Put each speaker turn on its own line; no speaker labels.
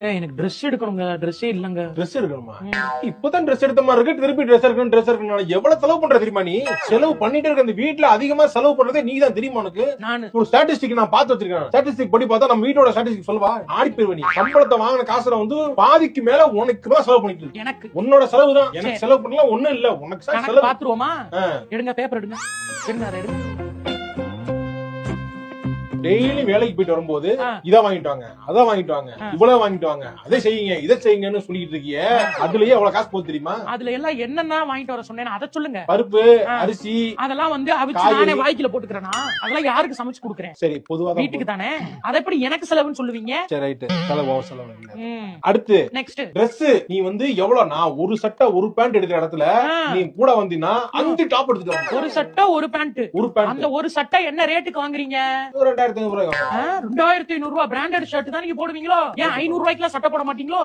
எனக்கு ட்ரெஸ் எடுக்கணுங்க. ட்ரெஸ்ஸே இல்லங்க.
ட்ரெஸ் எடுக்கணுமா? இப்பதான் ட்ரெஸ் எடுத்த மாதிரி இருக்கு, திருப்பி ட்ரெஸ் எடுக்கணும். எவ்வளவு செலவு பண்ற தெரியுமா நீ? செலவு பண்ணிட்டே இருக்க. அந்த வீட்டுல அதிகமா செலவு பண்றதே நீ தான் தெரியுமா உனக்கு?
நானு
ஒரு ஸ்டாட்டிஸ்டிக் நான் பார்த்து வச்சிருக்கேன். ஸ்டாட்டிஸ்டிக் படி பார்த்தா நம்ம வீட்டோட ஸ்டாட்டிஸ்டிக் சொல்லுவா, ஆடி போயிருவ நீ. சம்பளத்தை வாங்கின காசுல வந்து பாதிக்கு மேல உனக்கு தான் செலவு பண்ணிட்டு இருக்கு.
எனக்கு
உன்னோட செலவு தான். எனக்கு செலவு பண்ணலாம் ஒண்ணும் இல்ல. உனக்கு தான்
கணக்கு
செலவு.
பாத்துருவோமா? எடுங்க பேப்பர் எடுங்க. எடுங்க அதை எடுங்க.
டெய்லி வேலைக்கு போயிட்டு வரும்போது இத வாங்கிட்டு வாங்க, அத வாங்கிட்டு வாங்க, இவ்வளவு வாங்கிட்டு வாங்க, அதை செய்யுங்க, இதை செய்யுங்கன்னு சொல்லிட்டு இருக்கியே, அதுலயே எவ்வளவு காசு போகுது தெரியுமா?
அதுல எல்லாம் என்னென்ன வாங்கிட்டு வர சொன்னேன் அதை சொல்லுங்க.
பருப்பு, அரிசி,
அதெல்லாம் வந்து அவிச்சு நானே வாய்க்குல போட்டுக்கிறேனா? அதெல்லாம் யாருக்கு சமைச்சு கொடுக்குறேன்?
சரி பொதுவா
வீட்டுக்கு தானே. அதை எப்படி எனக்கு செலவுன்னு சொல்லுவீங்க?
சரி ரைட், செலவு செலவு இல்ல. அடுத்து
நெக்ஸ்ட்
Dress. நீ வந்து எவ்வளவு, நான் ஒரு சட்டை ஒரு பேண்ட் எடுக்கிற இடத்துல நீ கூட வந்தீனா 5 டாப் எடுத்துட்டு வர.
ஒரு சட்டை ஒரு பேண்ட்.
ஒரு பேண்ட்
அந்த ஒரு சட்டை என்ன ரேட்டுக்கு வாங்குறீங்க?
2500 ரூபாய்.
2500 ரூபாய் பிராண்டட் ஷர்ட் தான் நீங்க போடுவீங்களோ? ஏன் 500 ரூபாய்க்குலாம் சட்டை போட மாட்டீங்களோ?